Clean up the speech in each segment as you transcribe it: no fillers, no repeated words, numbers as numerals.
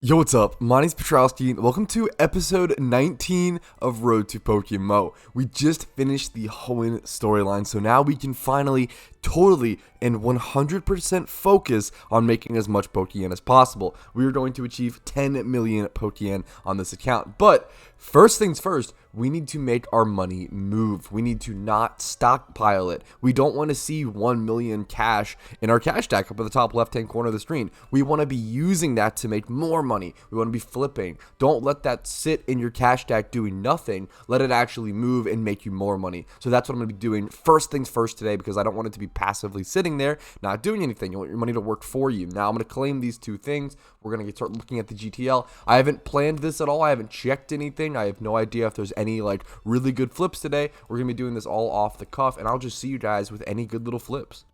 Yo, what's up? My name's Patrouski, and welcome to episode 19 of Road to PokeMMO. We just finished the Hoenn storyline, so now we can finally totally and 100% focus on making as much Pokeyen as possible. We are going to achieve 10 million Pokeyen on this account, but first things first, we need to make our money move. We need to not stockpile it. We don't want to see 1 million cash in our cash stack up at the top left-hand corner of the screen. We want to be using that to make more money. We want to be flipping. Don't let that sit in your cash stack doing nothing. Let it actually move and make you more money. So that's what I'm going to be doing first things first today, because I don't want it to be passively sitting there, not doing anything. You want your money to work for you. Now I'm going to claim these two things. We're going to start looking at the GTL. I haven't planned this at all. I haven't checked anything. I have no idea if there's any like really good flips today. We're going to be doing this all off the cuff, and I'll just see you guys with any good little flips.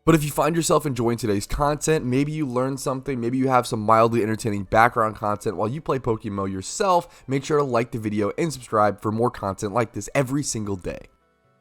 But if you find yourself enjoying today's content, maybe you learned something, maybe you have some mildly entertaining background content while you play PokeMMO yourself, make sure to like the video and subscribe for more content like this every single day.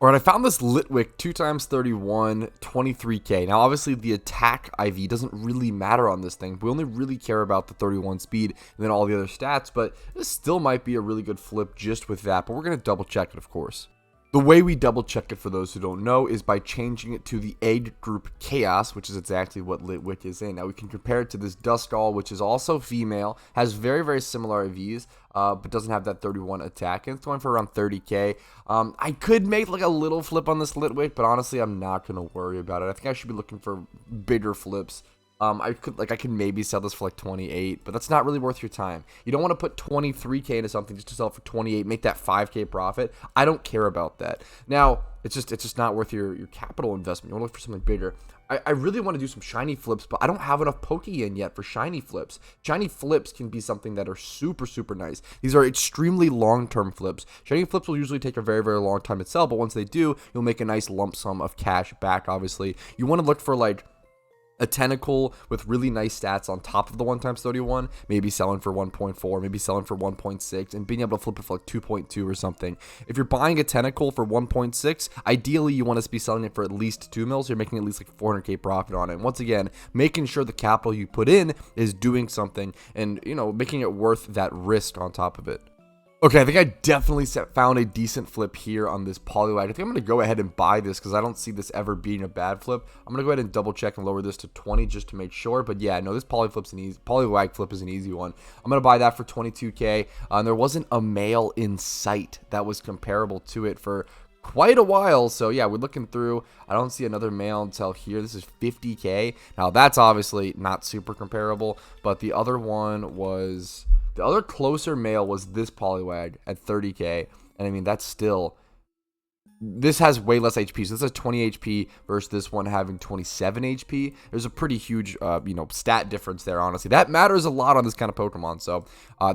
Alright, I found this Litwick 2x31 23k. Now obviously the attack IV doesn't really matter on this thing. We only really care about the 31 speed and then all the other stats, but this still might be a really good flip just with that, but we're going to double check it, of course. The way we double check it, for those who don't know, is by changing it to the egg group Chaos, which is exactly what Litwick is in. Now we can compare it to this Duskull, which is also female, has very similar IVs, but doesn't have that 31 attack, and it's going for around 30k. I could make like a little flip on this Litwick, but honestly I'm not going to worry about it. I think I should be looking for bigger flips. I could maybe sell this for like 28, but that's not really worth your time. You don't want to put 23k into something just to sell it for 28, make that 5k profit. I don't care about that. Now, it's just not worth your capital investment. You want to look for something bigger. I really want to do some shiny flips, but I don't have enough Pokeyen yet for shiny flips. Shiny flips can be something that are super nice. These are extremely long-term flips. Shiny flips will usually take a very long time to sell, but once they do, you'll make a nice lump sum of cash back, obviously. You want to look for like a tentacle with really nice stats on top of the 1x31, maybe selling for 1.4, maybe selling for 1.6, and being able to flip it for like 2.2 or something. If you're buying a tentacle for 1.6, ideally you want to be selling it for at least 2 mils. You're making at least like 400k profit on it. And once again, making sure the capital you put in is doing something and, you know, making it worth that risk on top of it. Okay, I think I definitely found a decent flip here on this Poliwag. I think I'm going to go ahead and buy this because I don't see this ever being a bad flip. I'm going to go ahead and double check and lower this to 20 just to make sure. But yeah, no, this Poliwag flip is an easy one. I'm going to buy that for 22k. And there wasn't a male in sight that was comparable to it for quite a while. So yeah, we're looking through. I don't see another male until here. This is 50k. Now that's obviously not super comparable, but the other one was... The other closer male was this Poliwag at 30k, and I mean, that's still... This has way less HP, so this has 20 HP versus this one having 27 HP. There's a pretty huge, stat difference there, honestly. That matters a lot on this kind of Pokemon, so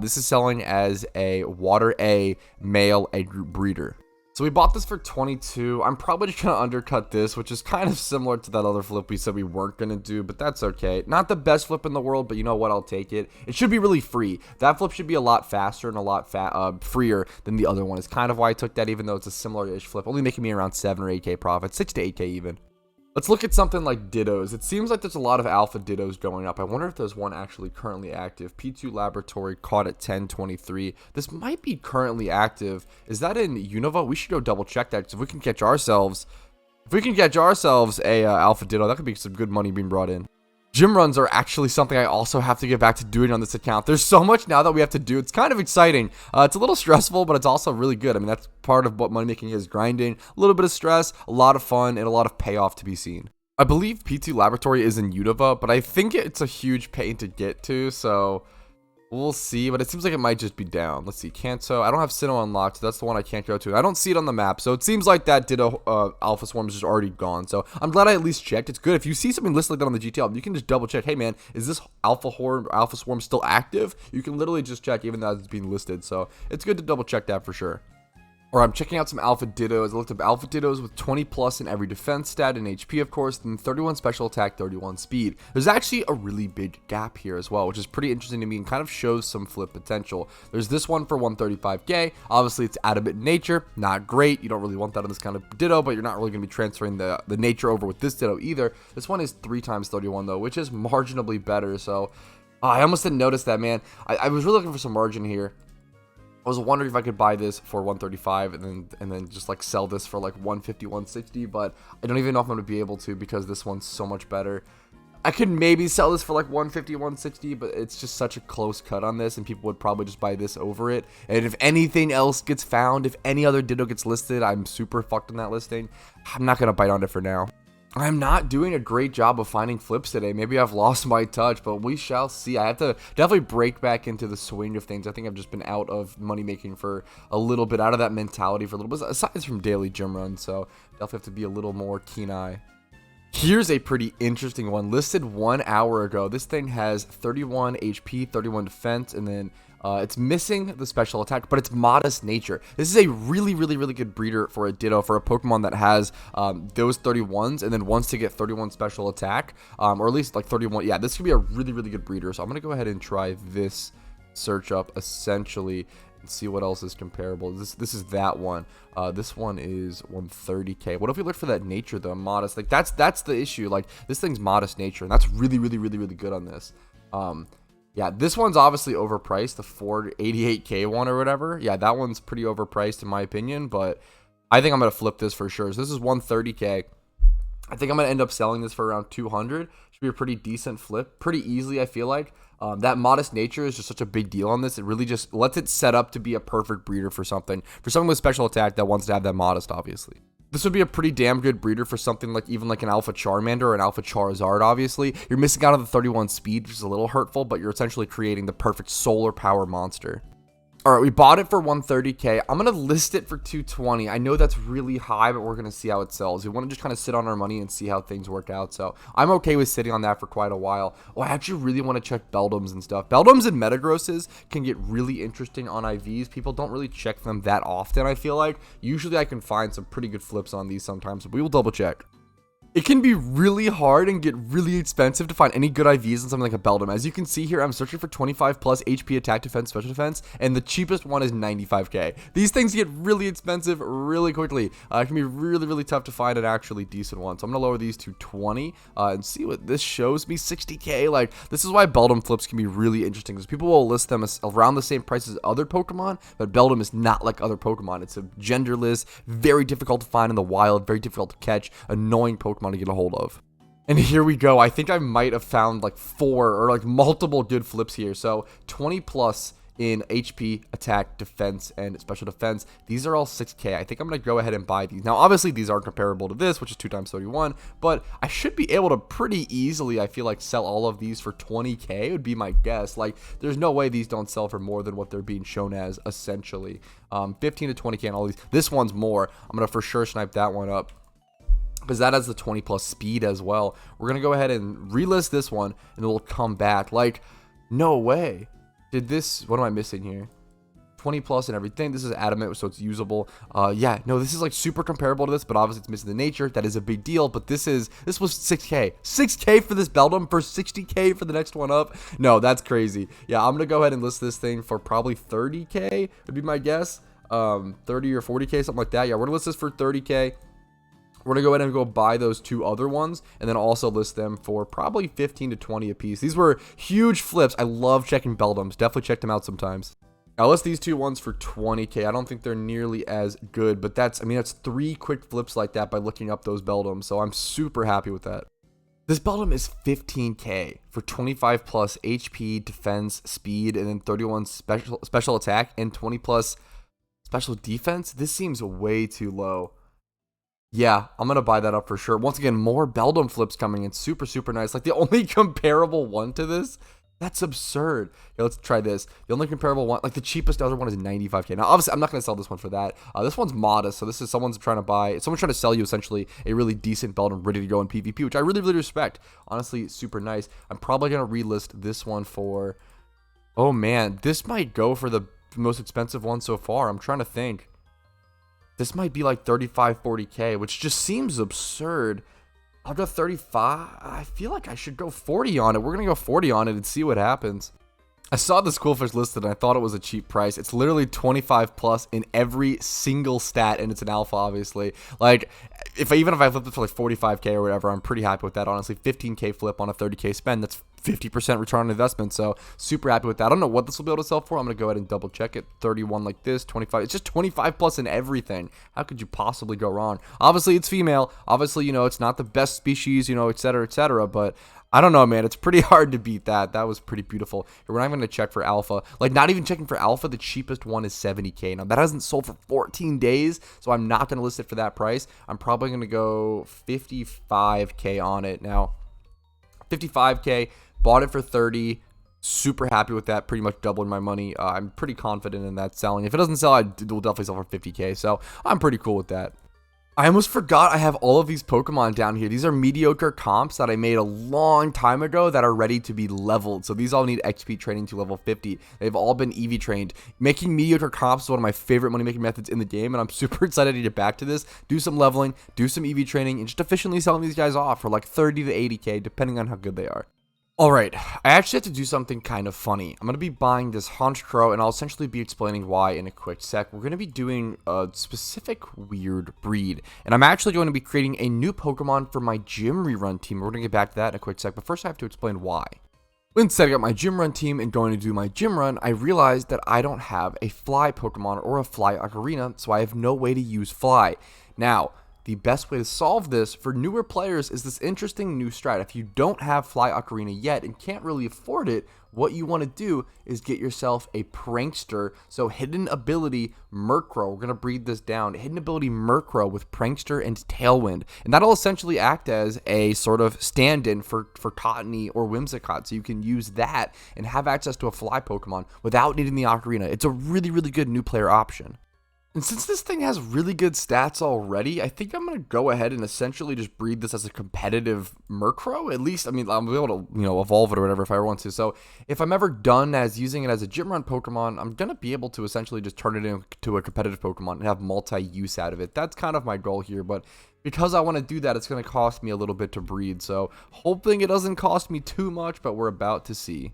this is selling as a Water A male egg group breeder. So we bought this for 22. I'm probably just going to undercut this, which is kind of similar to that other flip we said we weren't going to do, but that's okay. Not the best flip in the world, but you know what? I'll take it. It should be really free. That flip should be a lot faster and a lot freer than the other one. It's kind of why I took that, even though it's a similar-ish flip, only making me around 7 or 8k profit, 6 to 8k even. Let's look at something like Dittos. It seems like there's a lot of alpha Dittos going up. I wonder if there's one actually currently active. P2 Laboratory caught at 1023. This might be currently active. Is that in Unova? We should go double check that, because if we can catch ourselves a alpha Ditto, that could be some good money being brought in. Gym runs are actually something I also have to get back to doing on this account. There's so much now that we have to do. It's kind of exciting. It's a little stressful, but it's also really good. I mean, that's part of what money making is, grinding. A little bit of stress, a lot of fun, and a lot of payoff to be seen. I believe P2 Laboratory is in Unova, but I think it's a huge pain to get to, so we'll see. But it seems like it might just be down. Let's see, Kanto. I don't have Sinnoh unlocked, so that's the one I can't go to. I don't see it on the map, so it seems like that Ditto Alpha Swarm is just already gone. So I'm glad I at least checked. It's good. If you see something listed like that on the GTL, you can just double check. Hey man, is this Alpha Swarm still active? You can literally just check even though it's being listed. So it's good to double check that for sure. Or I'm checking out some Alpha Dittos. I looked up Alpha Dittos with 20 plus in every defense stat and HP, of course, then 31 special attack, 31 speed. There's actually a really big gap here as well, which is pretty interesting to me and kind of shows some flip potential. There's this one for 135k. Obviously, it's adamant nature, not great. You don't really want that on this kind of Ditto, but you're not really going to be transferring the nature over with this Ditto either. This one is 3 times 31 though, which is marginally better. So Oh, I almost didn't notice that, man. I was really looking for some margin here. I was wondering if I could buy this for 135 and then just like sell this for like 150, 160, but I don't even know if I'm going to be able to because this one's so much better. I could maybe sell this for like 150, 160, but it's just such a close cut on this, and people would probably just buy this over it. And if anything else gets found, if any other Ditto gets listed, I'm super fucked on that listing. I'm not going to bite on it for now. I'm not doing a great job of finding flips today. Maybe I've lost my touch, but we shall see. I have to definitely break back into the swing of things. I think I've just been out of money making for a little bit, out of that mentality for a little bit, aside from daily gym runs. So definitely have to be a little more keen eye. Here's a pretty interesting one, listed 1 hour ago. This thing has 31 HP, 31 defense, and then it's missing the special attack, but it's modest nature. This is a really good breeder for a Ditto, for a Pokemon that has those 31s and then wants to get 31 special attack, or at least like 31. Yeah, this could be a really good breeder. So I'm going to go ahead and try this search up essentially and see what else is comparable. This is that one. This one is 130k. What if we look for that nature though? Modest. Like that's the issue. Like this thing's modest nature, and that's really good on this. Yeah, this one's obviously overpriced, the 488k one or whatever. Yeah, that one's pretty overpriced in my opinion, but I think I'm going to flip this for sure. So this is 130k. I think I'm going to end up selling this for around 200. Should be a pretty decent flip, pretty easily, I feel like. That modest nature is just such a big deal on this. It really just lets it set up to be a perfect breeder for something with special attack that wants to have that modest, obviously. This would be a pretty damn good breeder for something like even like an Alpha Charmander or an Alpha Charizard, obviously. You're missing out on the 31 speed, which is a little hurtful, but you're essentially creating the perfect solar power monster. All right, we bought it for 130k. I'm going to list it for 220. I know that's really high, but we're going to see how it sells. We want to just kind of sit on our money and see how things work out. So I'm okay with sitting on that for quite a while. Oh, I actually really want to check Beldums and stuff. Beldums and Metagrosses can get really interesting on IVs. People don't really check them that often, I feel like. Usually I can find some pretty good flips on these sometimes, but we will double check. It can be really hard and get really expensive to find any good IVs in something like a Beldum. As you can see here, I'm searching for 25 plus HP attack, defense, special defense, and the cheapest one is 95k. These things get really expensive really quickly. It can be really tough to find an actually decent one. So I'm going to lower these to 20 and see what this shows me, 60k. Like, this is why Beldum flips can be really interesting, because people will list them as around the same price as other Pokemon, but Beldum is not like other Pokemon. It's a genderless, very difficult to find in the wild, very difficult to catch, annoying Pokemon to get a hold of. And here we go. I think I might have found like 4 or like multiple good flips here. So 20 plus in HP, attack, defense, and special defense. These are all 6k. I think I'm going to go ahead and buy these. Now, obviously, these aren't comparable to this, which is 2 times 31, but I should be able to pretty easily, I feel like, sell all of these for 20k would be my guess. Like, there's no way these don't sell for more than what they're being shown as, essentially. 15 to 20k on all these. This one's more. I'm going to for sure snipe that one up, because that has the 20 plus speed as well. We're going to go ahead and relist this one, and it'll come back. Like, no way. Did this, what am I missing here? 20 plus and everything. This is adamant, so it's usable. Yeah, no, this is like super comparable to this, but obviously it's missing the nature. That is a big deal, but this was 6k. 6k for this Beldum, for 60k for the next one up. No, that's crazy. Yeah, I'm going to go ahead and list this thing for probably 30k, would be my guess. 30 or 40k, something like that. Yeah, we're going to list this for 30k. We're going to go ahead and go buy those 2 other ones and then also list them for probably 15 to 20 a piece. These were huge flips. I love checking Beldums. Definitely check them out sometimes. I'll list these 2 ones for 20k. I don't think they're nearly as good, but that's 3 quick flips like that by looking up those Beldums. So I'm super happy with that. This Beldum is 15k for 25 plus HP, defense, speed, and then 31 special attack and 20 plus special defense. This seems way too low. Yeah, I'm going to buy that up for sure. Once again, more Beldum flips coming in. Super nice. Like, the only comparable one to this, that's absurd. Yeah, let's try this. The only comparable one, like the cheapest other one is 95k. Now, obviously, I'm not going to sell this one for that. This one's modest. So this is someone's trying to sell you essentially a really decent Beldum ready to go in PvP, which I really respect. Honestly, super nice. I'm probably going to relist this one for, oh man, this might go for the most expensive one so far. I'm trying to think. This might be like 35, 40k, which just seems absurd. I'll go 35. I feel like I should go 40 on it. We're going to go 40 on it and see what happens. I saw this Coolfish listed and I thought it was a cheap price. It's literally 25 plus in every single stat, and it's an alpha, obviously. Like, even if I flip it for like 45k or whatever, I'm pretty happy with that, honestly. 15k flip on a 30k spend, that's 50% return on investment. So super happy with that. I don't know what this will be able to sell for. I'm going to go ahead and double check it. 31 like this, 25. It's just 25 plus in everything. How could you possibly go wrong? Obviously, it's female. Obviously, it's not the best species, et cetera, but I don't know, man. It's pretty hard to beat that. That was pretty beautiful. We're not even going to check for alpha. Like, not even checking for alpha, the cheapest one is 70K. Now, that hasn't sold for 14 days, so I'm not going to list it for that price. I'm probably going to go 55K on it. Now, 55K, bought it for 30. Super happy with that. Pretty much doubling my money. I'm pretty confident in that selling. If it doesn't sell, I will definitely sell for 50K, so I'm pretty cool with that. I almost forgot I have all of these Pokemon down here. These are mediocre comps that I made a long time ago that are ready to be leveled. So these all need XP training to level 50. They've all been EV trained. Making mediocre comps is one of my favorite money making methods in the game, and I'm super excited to get back to this. Do some leveling, do some EV training, and just efficiently selling these guys off for like 30 to 80K, depending on how good they are. Alright, I actually have to do something kind of funny. I'm going to be buying this Murkrow, and I'll essentially be explaining why in a quick sec. We're going to be doing a specific weird breed, and I'm actually going to be creating a new Pokemon for my Gym Rerun team. We're going to get back to that in a quick sec, but first I have to explain why. When setting up my Gym Run team and going to do my Gym Run, I realized that I don't have a Fly Pokemon or a Fly Ocarina, so I have no way to use Fly. Now, the best way to solve this for newer players is this interesting new strat. If you don't have Fly Ocarina yet and can't really afford it, what you want to do is get yourself a Prankster. So hidden ability Murkrow, we're going to breed this down. Hidden ability Murkrow with Prankster and Tailwind. And that'll essentially act as a sort of stand-in for Cottony or Whimsicott. So you can use that and have access to a Fly Pokemon without needing the Ocarina. It's a really, really good new player option. And since this thing has really good stats already, I think I'm going to go ahead and essentially just breed this as a competitive Murkrow. At least, I mean, I'll be able to, evolve it or whatever if I ever want to. So if I'm ever done as using it as a Gym Run Pokemon, I'm going to be able to essentially just turn it into a competitive Pokemon and have multi-use out of it. That's kind of my goal here, but because I want to do that, it's going to cost me a little bit to breed. So hoping it doesn't cost me too much, but we're about to see.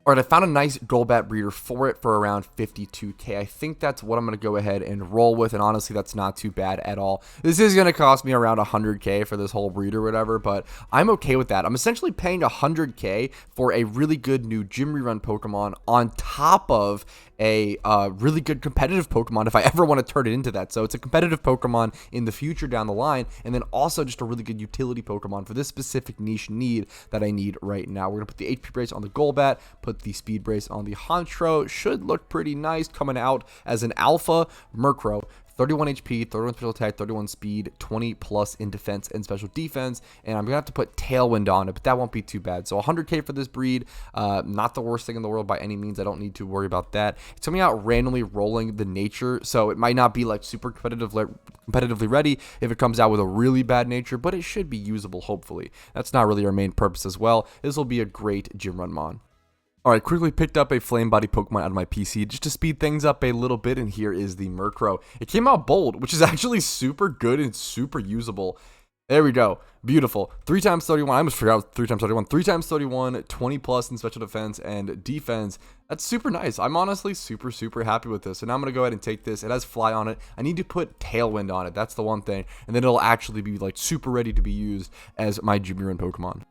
Alright, I found a nice Golbat breeder for it for around 52K. I think that's what I'm going to go ahead and roll with, and honestly, that's not too bad at all. This is going to cost me around 100K for this whole breed or whatever, but I'm okay with that. I'm essentially paying 100K for a really good new Gym Rerun Pokemon on top of a really good competitive Pokemon if I ever want to turn it into that. So it's a competitive Pokemon in the future down the line, and then also just a really good utility Pokemon for this specific niche need that I need right now. We're going to put the HP brace on the Golbat, put the speed brace on the Honchkrow. Should look pretty nice coming out as an alpha Murkrow. 31 HP, 31 special attack, 31 speed, 20 plus in defense and special defense, and I'm going to have to put Tailwind on it, but that won't be too bad. So 100K for this breed, not the worst thing in the world by any means. I don't need to worry about that. It's coming out randomly rolling the nature, so it might not be like super competitively ready if it comes out with a really bad nature, but it should be usable, hopefully. That's not really our main purpose as well. This will be a great Gym Run mon. Alright, quickly picked up a Flame Body Pokemon out of my PC just to speed things up a little bit, and here is the Murkrow. It came out bold, which is actually super good and super usable. There we go. Beautiful. 3 times 31. I almost forgot 3 times 31. 3 times 31, 20 plus in special defense and defense. That's super nice. I'm honestly super, super happy with this. So now I'm going to go ahead and take this. It has Fly on it. I need to put Tailwind on it. That's the one thing. And then it'll actually be like super ready to be used as my Gym Rerun Pokemon.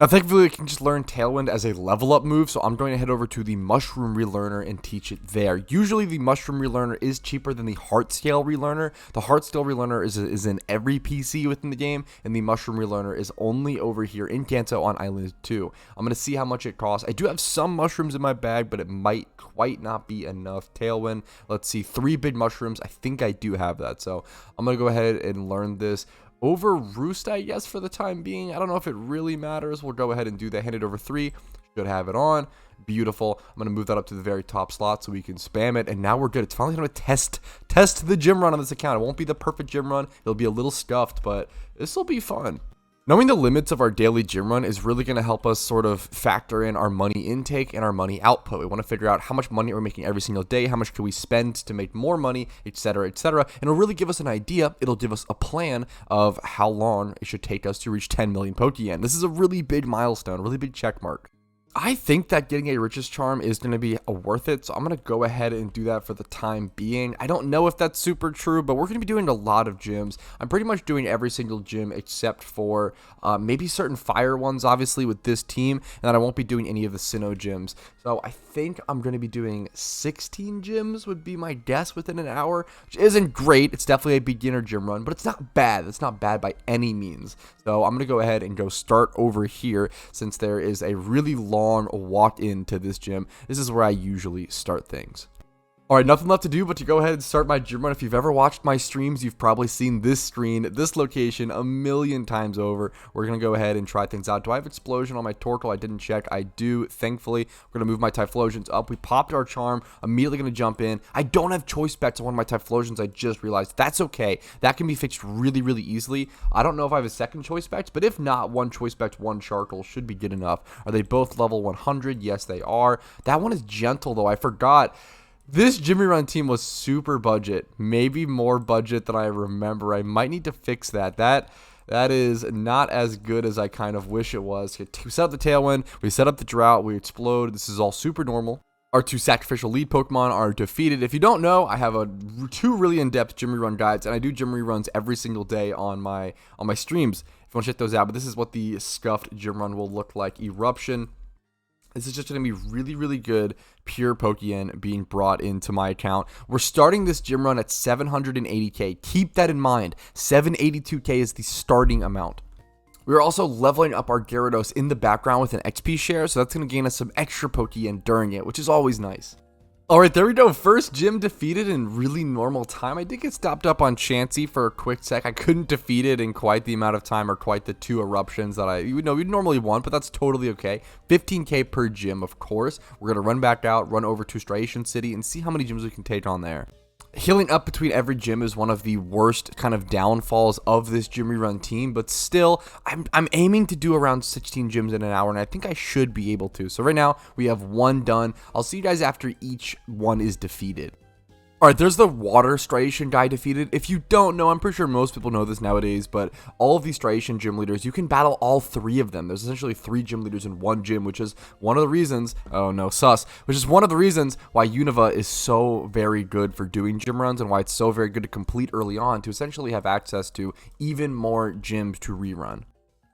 Now, thankfully, I can just learn Tailwind as a level up move, so I'm going to head over to the Mushroom Relearner and teach it there. Usually, the Mushroom Relearner is cheaper than the Heart Scale Relearner. The Heart Scale Relearner is in every PC within the game, and the Mushroom Relearner is only over here in Kanto on Island 2. I'm going to see how much it costs. I do have some mushrooms in my bag, but it might quite not be enough. Tailwind, let's see, 3 big mushrooms. I think I do have that, so I'm going to go ahead and learn this over Roost, I guess, for the time being. I don't know if it really matters. We'll go ahead and do that. Hand it over 3. Should have it on. Beautiful. I'm going to move that up to the very top slot so we can spam it. And now we're good. It's finally going to test the gym run on this account. It won't be the perfect gym run. It'll be a little scuffed, but this will be fun. Knowing the limits of our daily gym run is really going to help us sort of factor in our money intake and our money output. We want to figure out how much money we're making every single day, how much can we spend to make more money, etc., etc. And it'll really give us an idea. It'll give us a plan of how long it should take us to reach 10 million Pokeyen. This is a really big milestone, really big check mark. I think that getting a Riches Charm is going to be worth it, so I'm going to go ahead and do that for the time being. I don't know if that's super true, but we're going to be doing a lot of gyms. I'm pretty much doing every single gym except for maybe certain fire ones, obviously, with this team, and then I won't be doing any of the Sinnoh gyms. So I think I'm going to be doing 16 gyms would be my guess within an hour, which isn't great. It's definitely a beginner gym run, but it's not bad. It's not bad by any means. So I'm going to go ahead and go start over here since there is a really long walk into this gym. This is where I usually start things. All right, nothing left to do but to go ahead and start my gym run. If you've ever watched my streams, you've probably seen this screen, this location a million times over. We're going to go ahead and try things out. Do I have Explosion on my Torkoal? I didn't check. I do, thankfully. We're going to move my Typhlosions up. We popped our Charm. Immediately going to jump in. I don't have Choice Bets on one of my Typhlosions. I just realized. That's okay. That can be fixed really, really easily. I don't know if I have a second Choice Bet, but if not, one Choice Bet, one Charcoal should be good enough. Are they both level 100? Yes, they are. That one is Gentle, though. I forgot. This Gym Rerun team was super budget, maybe more budget than I remember. I might need to fix that. That is not as good as I kind of wish it was. We set up the Tailwind, we set up the Drought, we Explode. This is all super normal. Our two sacrificial lead Pokemon are defeated. If you don't know, I have two really in-depth Gym Rerun guides, and I do Gym Reruns every single day on my streams. If you want to check those out, but this is what the scuffed Gym Run will look like. Eruption. This is just going to be really, really good pure Pokeyen being brought into my account. We're starting this gym run at 780k. Keep that in mind. 782k is the starting amount. We're also leveling up our Gyarados in the background with an XP share, so that's going to gain us some extra Pokeyen during it, which is always nice. Alright, there we go. First gym defeated in really normal time. I did get stopped up on Chansey for a quick sec. I couldn't defeat it in quite the amount of time or quite the two eruptions that we'd normally want, but that's totally okay. 15k per gym, of course. We're going to run back out, run over to Striation City, and see how many gyms we can take on there. Healing up between every gym is one of the worst kind of downfalls of this Gym Rerun team, but still, I'm aiming to do around 16 gyms in an hour, and I think I should be able to. So right now, we have one done. I'll see you guys after each one is defeated. Alright, there's the water Striation guy defeated. If you don't know, I'm pretty sure most people know this nowadays, but all of these Striation gym leaders, you can battle all three of them. There's essentially 3 gym leaders in one gym, which is one of the reasons, oh no, which is one of the reasons why Unova is so very good for doing gym runs and why it's so very good to complete early on to essentially have access to even more gyms to rerun.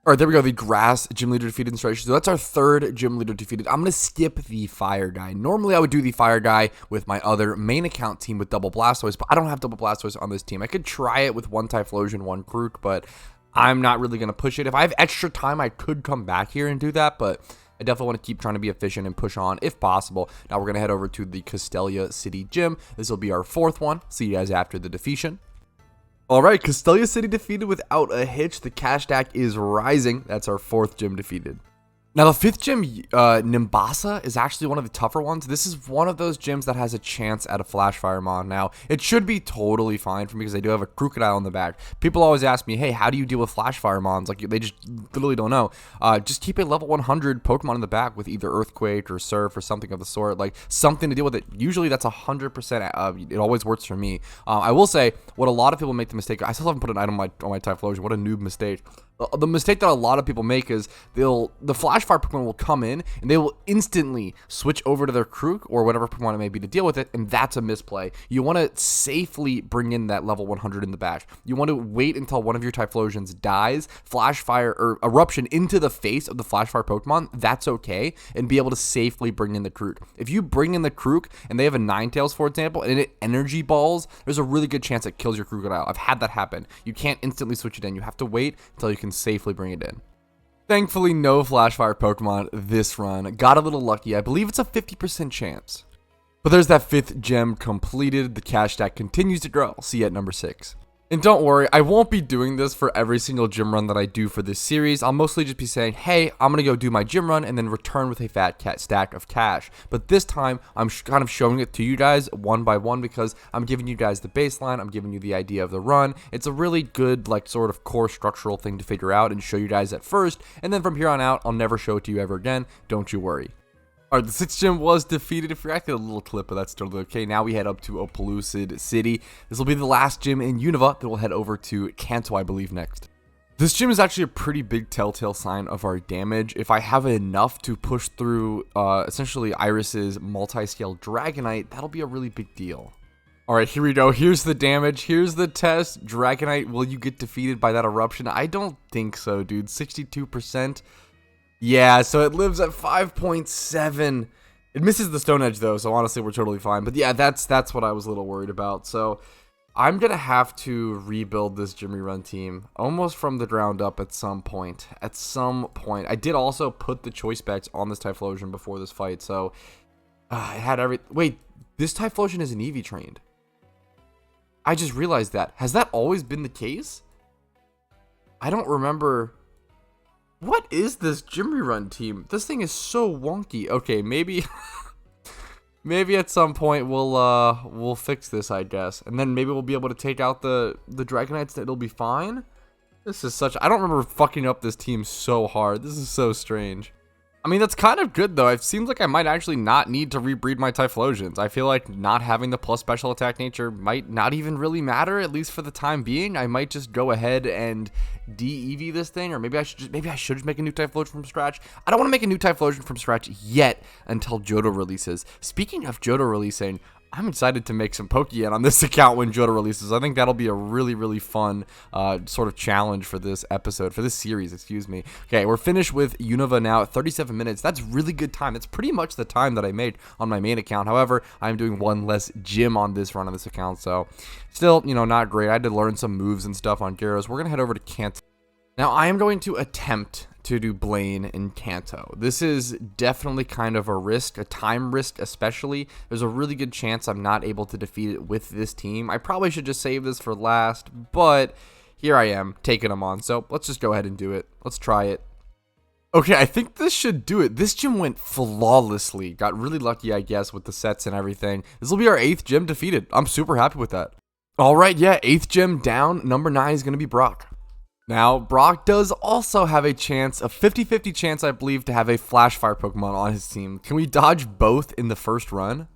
Alright, there we go, the grass gym leader defeated in Striation. So that's our third gym leader defeated. I'm going to skip the fire guy. Normally I would do the fire guy with my other main account team with double Blastoise, but I don't have double Blastoise on this team. I could try it with one Typhlosion, one Krook, but I'm not really going to push it. If I have extra time, I could come back here and do that, but I definitely want to keep trying to be efficient and push on if possible. Now we're going to head over to the Castelia City Gym. This will be our 4th one. See you guys after the defeation. Alright, Castelia City defeated without a hitch. The cash stack is rising. That's our 4th gym defeated. Now, the 5th gym, Nimbasa, is actually one of the tougher ones. This is one of those gyms that has a chance at a Flash Fire Mon. Now, it should be totally fine for me because I do have a Crocodile in the back. People always ask me, hey, how do you deal with Flash Fire Mons? Like, they just literally don't know. Just keep a level 100 Pokemon in the back with either Earthquake or Surf or something of the sort. Like, something to deal with it. Usually, that's 100%. It always works for me. I will say, what a lot of people make the mistake, I still haven't put an item on my Typhlosion. What a noob mistake. The mistake that a lot of people make is the Flash Fire Pokemon will come in and they will instantly switch over to their Krook or whatever Pokemon it may be to deal with it, and that's a misplay. You want to safely bring in that level 100 in the back. You want to wait until one of your Typhlosions dies, Flash Fire or Eruption into the face of the Flash Fire Pokemon, that's okay, and be able to safely bring in the Krook. If you bring in the Krook and they have a Ninetales, for example, and it Energy Balls, there's a really good chance it kills your Crocodile. I've had that happen. You can't instantly switch it in. You have to wait until you can safely bring it in. Thankfully, no Flash Fire Pokemon this run. Got a little lucky. I believe it's a 50% chance. But there's that 5th gem completed. The cash stack continues to grow. I'll see you at number 6. And don't worry, I won't be doing this for every single gym run that I do for this series. I'll mostly just be saying, hey, I'm going to go do my gym run and then return with a fat stack of cash. But this time, I'm kind of showing it to you guys one by one because I'm giving you guys the baseline. I'm giving you the idea of the run. It's a really good, like, sort of core structural thing to figure out and show you guys at first. And then from here on out, I'll never show it to you ever again. Don't you worry. Alright, the 6th gym was defeated. If you're acting a little clip, but that's totally okay. Now we head up to Pellucid City. This will be the last gym in Unova. Then we'll head over to Kanto, I believe, next. This gym is actually a pretty big telltale sign of our damage. If I have enough to push through essentially Iris's multi-scale Dragonite, that'll be a really big deal. Alright, here we go. Here's the damage. Here's the test. Dragonite, will you get defeated by that eruption? I don't think so, dude. 62%. Yeah, so it lives at 5.7. It misses the Stone Edge, though, so honestly, we're totally fine. But yeah, that's what I was a little worried about. So I'm going to have to rebuild this Gym Rerun team almost from the ground up at some point. I did also put the choice specs on this Typhlosion before this fight, so it had every... Wait, this Typhlosion is an Eevee trained. I just realized that. Has that always been the case? I don't remember... What is this Gym Rerun team? This thing is so wonky. Okay, maybe maybe at some point we'll fix this, I guess. And then maybe we'll be able to take out the Dragonites and it'll be fine. This is such... I don't remember fucking up this team so hard. This is so strange. I mean, that's kind of good, though. It seems like I might actually not need to rebreed my Typhlosions. I feel like not having the plus special attack nature might not even really matter, at least for the time being. I might just go ahead and de-EV this thing, or maybe I should just make a new Typhlosion from scratch. I don't want to make a new Typhlosion from scratch yet until Johto releases. Speaking of Johto releasing, I'm excited to make some Pokeyen on this account when Johto releases. I think that'll be a really, really fun sort of challenge for this episode, for this series, excuse me. Okay, we're finished with Unova now at 37 minutes. That's really good time. That's pretty much the time that I made on my main account. However, I'm doing one less gym on this run on this account, so still, you know, not great. I had to learn some moves and stuff on Gyarados. We're going to head over to Kanto. Now, I am going to attempt to do Blaine and Kanto. This is definitely kind of a risk, a time risk especially. There's a really good chance I'm not able to defeat it with this team. I probably should just save this for last, but here I am taking them on. So let's just go ahead and do it. Let's try it. Okay, I think this should do it. This gym went flawlessly. Got really lucky, I guess, with the sets and everything. This will be our 8th gym defeated. I'm super happy with that. All right, yeah, 8th gym down. Number 9 is going to be Brock. Now, Brock does also have a chance, a 50-50 chance, I believe, to have a Flash Fire Pokemon on his team. Can we dodge both in the first run?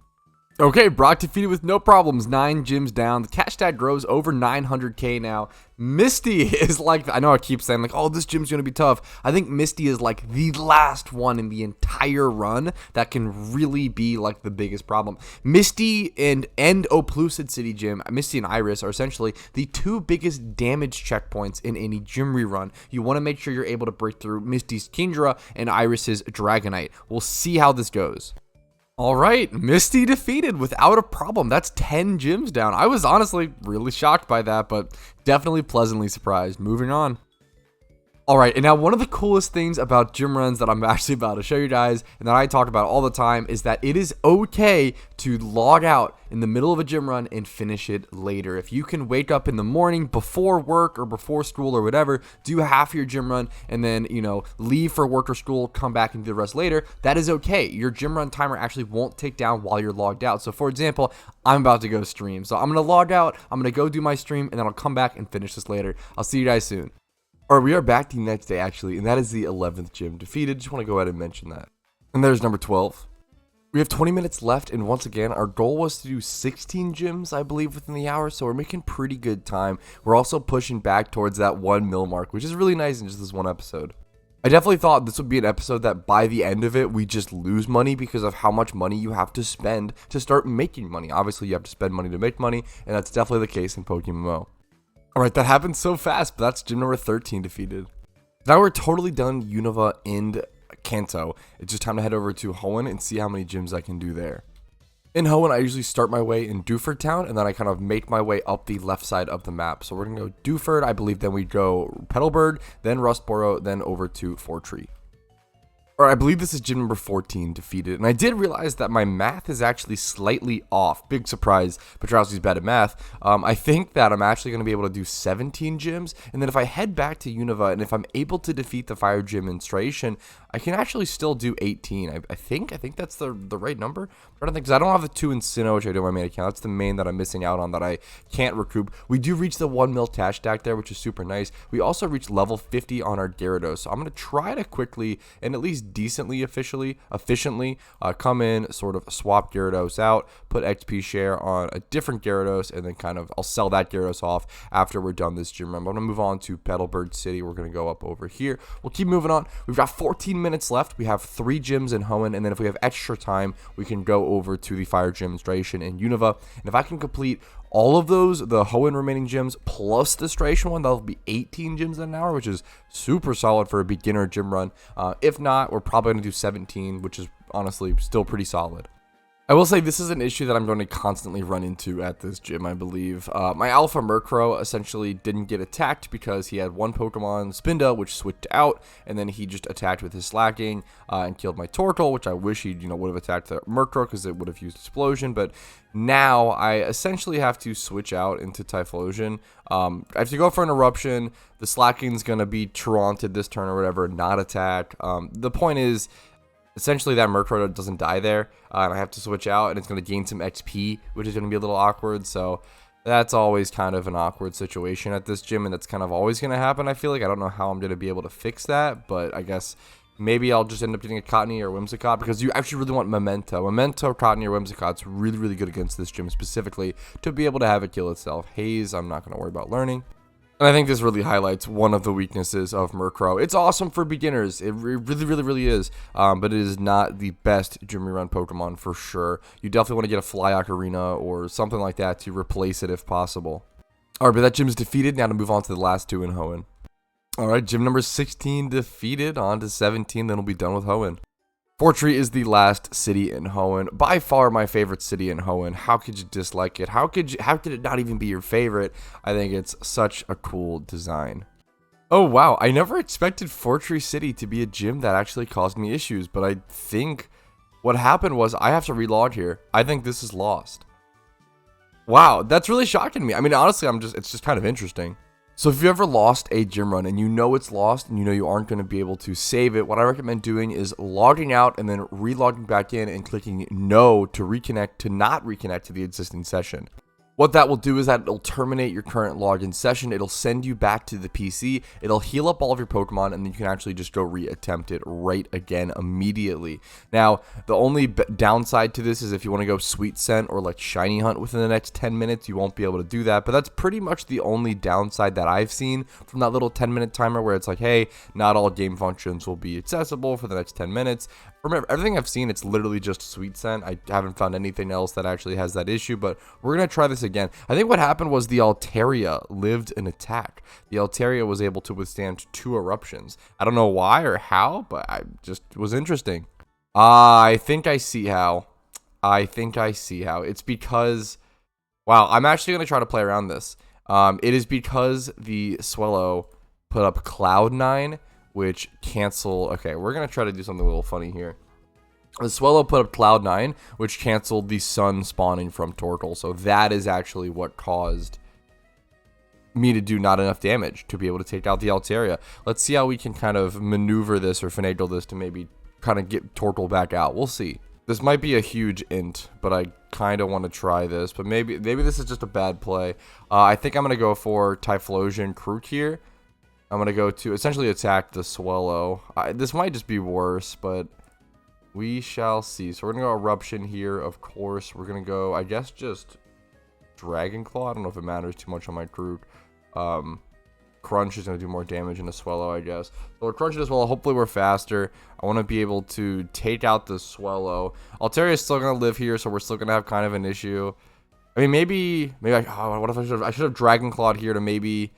Okay, Brock defeated with no problems. 9 gyms down. The catch stat grows over 900k now. Misty is like, I know I keep saying like, oh, this gym's going to be tough. I think Misty is like the last one in the entire run that can really be like the biggest problem. Misty and Oplucid City Gym, Misty and Iris are essentially the 2 biggest damage checkpoints in any gym rerun. You want to make sure you're able to break through Misty's Kingdra and Iris's Dragonite. We'll see how this goes. All right, Misty defeated without a problem. That's 10 gyms down. I was honestly really shocked by that, but definitely pleasantly surprised. Moving on. All right, and now one of the coolest things about gym runs that I'm actually about to show you guys, and that I talk about all the time, is that it is okay to log out in the middle of a gym run and finish it later. If you can wake up in the morning before work or before school or whatever, do half your gym run, and then, you know, leave for work or school, come back and do the rest later, that is okay. Your gym run timer actually won't tick down while you're logged out. So for example, I'm about to go stream. So I'm going to log out, I'm going to go do my stream, and then I'll come back and finish this later. I'll see you guys soon. Or we are back the next day, actually, and that is the 11th gym defeated. Just want to go ahead and mention that. And there's number 12. We have 20 minutes left, and once again, our goal was to do 16 gyms, I believe, within the hour, so we're making pretty good time. We're also pushing back towards that 1 mil mark, which is really nice in just this one episode. I definitely thought this would be an episode that by the end of it, we just lose money because of how much money you have to spend to start making money. Obviously, you have to spend money to make money, and that's definitely the case in PokeMMO. Alright, that happened so fast, but that's gym number 13 defeated. Now we're totally done Unova and Kanto. It's just time to head over to Hoenn and see how many gyms I can do there. In Hoenn, I usually start my way in Dewford Town, and then I kind of make my way up the left side of the map. So we're going to go Dewford, I believe, then we go Petalburg, then Rustboro, then over to Fortree. Or I believe this is gym number 14 defeated. And I did realize that my math is actually slightly off. Big surprise, Patrouski's bad at math. I think that I'm actually going to be able to do 17 gyms. And then if I head back to Unova, and if I'm able to defeat the Fire Gym in Stration, I can actually still do 18. I think that's the right number. I don't think, because I don't have the 2 in Sinnoh, which I do on my main account. That's the main that I'm missing out on that I can't recoup. We do reach the 1 mil tash stack there, which is super nice. We also reached level 50 on our Gyarados. So I'm going to try to quickly and at least decently efficiently come in, sort of swap Gyarados out, put XP share on a different Gyarados, and then kind of I'll sell that Gyarados off after we're done this gym run. I'm going to move on to Petalburg City. We're going to go up over here. We'll keep moving on. We've got 14 minutes left. We have 3 gyms in Hoenn, and then if we have extra time, we can go over to the fire demonstration in Unova. And if I can complete all of those, the Hoenn remaining gyms plus the Stration one, that'll be 18 gyms in an hour, which is super solid for a beginner gym run. If not, we're probably going to do 17, which is honestly still pretty solid. I will say this is an issue that I'm going to constantly run into at this gym, I believe. My Alpha Murkrow essentially didn't get attacked because he had one Pokemon, Spinda, which switched out, and then he just attacked with his Slacking and killed my Torkoal, which I wish he would have attacked the Murkrow because it would have used Explosion. But now I essentially have to switch out into Typhlosion. I have to go for an Eruption. The Slacking's going to be Taunted this turn or whatever, not attack. The point is, essentially that Murkrow doesn't die there, and I have to switch out, and it's going to gain some XP, which is going to be a little awkward. So that's always kind of an awkward situation at this gym, and that's kind of always going to happen. I feel like I don't know how I'm going to be able to fix that, but I guess maybe I'll just end up getting a Cottonee or Whimsicott, because you actually really want Memento, Cottonee, or Whimsicott's really, really good against this gym specifically to be able to have it kill itself. Haze, I'm not going to worry about learning. And I think this really highlights one of the weaknesses of Murkrow. It's awesome for beginners. It really, really, really is. But it is not the best Gym Rerun Pokemon for sure. You definitely want to get a Fly Ocarina or something like that to replace it if possible. Alright, but that gym's defeated. Now to move on to the last 2 in Hoenn. Alright, gym number 16 defeated. On to 17, then we'll be done with Hoenn. Fortree is the last city in Hoenn. By far my favorite city in Hoenn. How could you dislike it? How could it not even be your favorite? I think it's such a cool design. Oh wow, I never expected Fortree City to be a gym that actually caused me issues, but I think what happened was I have to relog here. I think this is lost. Wow, that's really shocking me. I mean, honestly, it's just kind of interesting. So if you ever lost a gym run and you know it's lost and you know you aren't going to be able to save it, what I recommend doing is logging out and then relogging back in and clicking no to reconnect, to not reconnect to the existing session. What that will do is that it'll terminate your current login session. It'll send you back to the PC. It'll heal up all of your Pokemon, and then you can actually just go reattempt it right again immediately. Now, the only downside to this is if you want to go Sweet Scent or like Shiny Hunt within the next 10 minutes, you won't be able to do that. But that's pretty much the only downside that I've seen from that little 10-minute timer where it's like, hey, not all game functions will be accessible for the next 10 minutes. Remember, everything I've seen, it's literally just Sweet Scent. I haven't found anything else that actually has that issue, but we're going to try this again. I think what happened was the Altaria lived an attack. The Altaria was able to withstand 2 eruptions. I don't know why or how, but I just was interesting. I think I see how. It's because, wow, I'm actually going to try to play around this. It is because the Swellow put up Cloud9, which cancel. Okay, we're going to try to do something a little funny here. The Swellow put up Cloud9, which canceled the sun spawning from Torkoal. So that is actually what caused me to do not enough damage to be able to take out the Altaria. Let's see how we can kind of maneuver this or finagle this to maybe kind of get Torkoal back out. We'll see. This might be a huge int, but I kind of want to try this. But maybe this is just a bad play. I think I'm going to go for Typhlosion Krook here. I'm going to go to essentially attack the Swellow. This might just be worse, but we shall see. So we're going to go Eruption here, of course. We're going to go, I guess, just Dragon Claw. I don't know if it matters too much on my Krook. Crunch is going to do more damage in the Swellow, I guess. So we're crunching the Swellow. Hopefully we're faster. I want to be able to take out the Swellow. Altaria is still going to live here, so we're still going to have kind of an issue. I mean, maybe what if I should have Dragon Clawed here to maybe...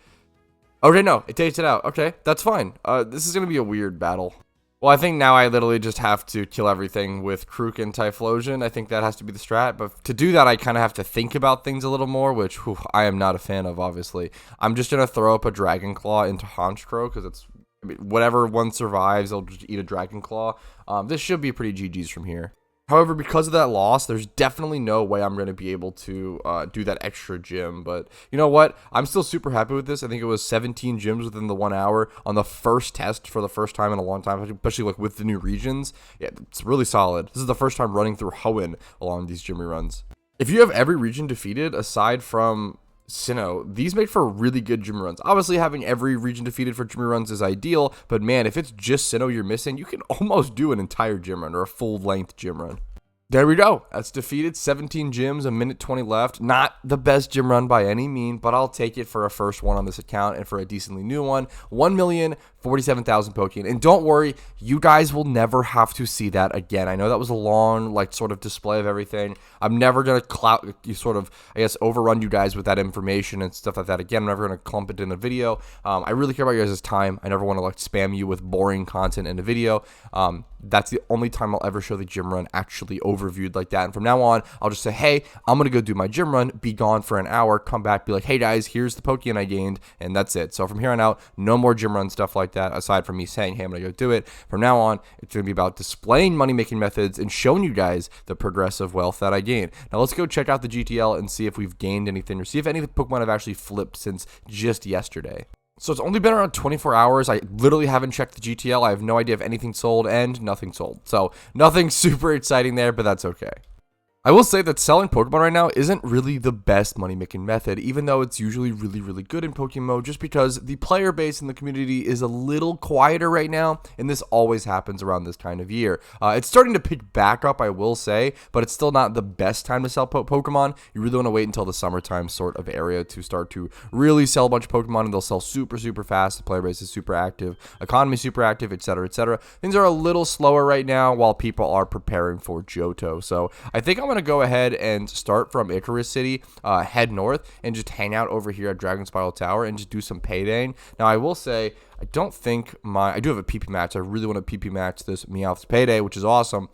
Okay, no, it takes it out. Okay, that's fine. This is going to be a weird battle. Well, I think now I literally just have to kill everything with Krook and Typhlosion. I think that has to be the strat. But to do that, I kind of have to think about things a little more, which I am not a fan of, obviously. I'm just going to throw up a Dragon Claw into Honchkrow because it's, I mean, whatever one survives, they'll just eat a Dragon Claw. This should be pretty GG's from here. However, because of that loss, there's definitely no way I'm going to be able to do that extra gym. But you know what? I'm still super happy with this. I think it was 17 gyms within the 1 hour on the first test for the first time in a long time, especially like with the new regions. Yeah, it's really solid. This is the first time running through Hoenn along these gym reruns. If you have every region defeated aside from Sinnoh, these make for really good gym runs. Obviously, having every region defeated for gym runs is ideal, but man, if it's just Sinnoh you're missing, you can almost do an entire gym run or a full-length gym run. There we go. That's defeated. 17 gyms, a minute 20 left. Not the best gym run by any mean, but I'll take it for a first one on this account and for a decently new one. 1,047,000 Pokeyen. And don't worry, you guys will never have to see that again. I know that was a long, like, sort of display of everything. I'm never going to overrun you guys with that information and stuff like that again. I'm never going to clump it in a video. I really care about you guys' time. I never want to, like, spam you with boring content in a video. That's the only time I'll ever show the gym run actually overviewed like that. And from now on, I'll just say, hey, I'm going to go do my gym run, be gone for an hour, come back, be like, hey guys, here's the Pokeyen I gained, and that's it. So from here on out, no more gym run stuff like that, aside from me saying, hey, I'm going to go do it. From now on, it's going to be about displaying money-making methods and showing you guys the progressive wealth that I gained. Now let's go check out the GTL and see if we've gained anything or see if any of the Pokemon have actually flipped since just yesterday. So it's only been around 24 hours. I literally haven't checked the GTL. I have no idea if anything sold and nothing sold. So nothing super exciting there, but that's okay. I will say that selling Pokemon right now isn't really the best money-making method, even though it's usually really, really good in PokeMMO, just because the player base in the community is a little quieter right now, and this always happens around this kind of year. It's starting to pick back up, I will say, but it's still not the best time to sell Pokemon. You really want to wait until the summertime sort of area to start to really sell a bunch of Pokemon, and they'll sell super, super fast. The player base is super active, economy super active, etc., etc. Things are a little slower right now while people are preparing for Johto, so I think I'm going to go ahead and start from Icarus City, head north, and just hang out over here at Dragon Spiral Tower and just do some Payday. Now, I will say, I don't think I do have a PP match. I really want to PP match this Meowth's Payday, which is awesome.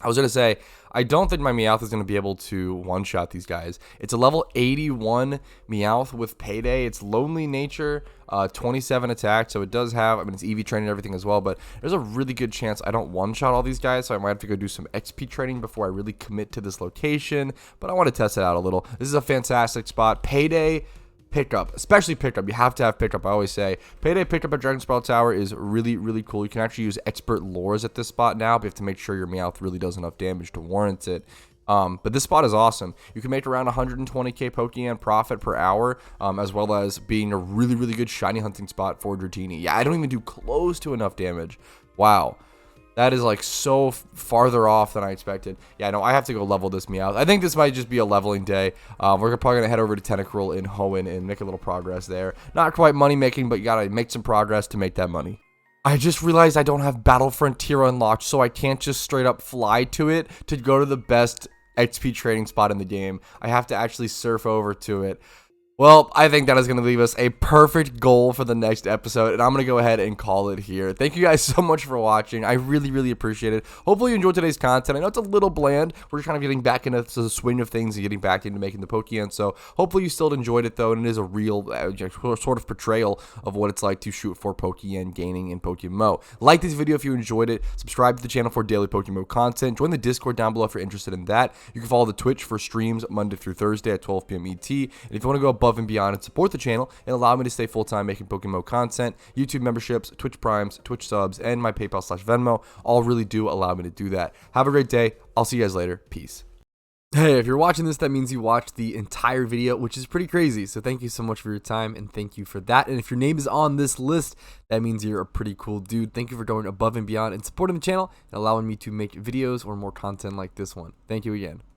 I was going to say, I don't think my Meowth is going to be able to one-shot these guys. It's a level 81 Meowth with Payday. It's Lonely Nature, 27 attack, so it does have, I mean, it's EV training and everything as well, but there's a really good chance I don't one-shot all these guys, so I might have to go do some XP training before I really commit to this location, but I want to test it out a little. This is a fantastic spot. Payday pickup, especially pickup. You have to have pickup. I always say Payday pickup at Dragon Spiral Tower is really, really cool. You can actually use expert lures at this spot now, but you have to make sure your Meowth really does enough damage to warrant it. But this spot is awesome. You can make around 120k Pokeyen profit per hour, as well as being a really, really good shiny hunting spot for Dratini. Yeah, I don't even do close to enough damage. Wow. That is like so farther off than I expected. Yeah, no, I have to go level this Meowth. I think this might just be a leveling day. We're probably going to head over to Tentacruel in Hoenn and make a little progress there. Not quite money making, but you got to make some progress to make that money. I just realized I don't have Battle Frontier unlocked, so I can't just straight up fly to it to go to the best XP trading spot in the game. I have to actually surf over to it. Well, I think that is going to leave us a perfect goal for the next episode, and I'm going to go ahead and call it here. Thank you guys so much for watching. I really, really appreciate it. Hopefully you enjoyed today's content. I know it's a little bland. We're just kind of getting back into the swing of things and getting back into making the Pokeyen, so hopefully you still enjoyed it, though, and it is a real sort of portrayal of what it's like to shoot for Pokeyen gaining in PokeMMO. Like this video if you enjoyed it. Subscribe to the channel for daily PokeMMO content. Join the Discord down below if you're interested in that. You can follow the Twitch for streams Monday through Thursday at 12 p.m. ET, and if you want to go above and beyond and support the channel and allow me to stay full-time making PokeMMO content, YouTube memberships, Twitch Primes, Twitch subs, and my PayPal/Venmo all really do allow me to do that. Have a great day. I'll see you guys later. Peace. Hey, if you're watching this, that means you watched the entire video, which is pretty crazy. So thank you so much for your time, and thank you for that. And if your name is on this list, that means you're a pretty cool dude. Thank you for going above and beyond and supporting the channel and allowing me to make videos or more content like this one. Thank you again.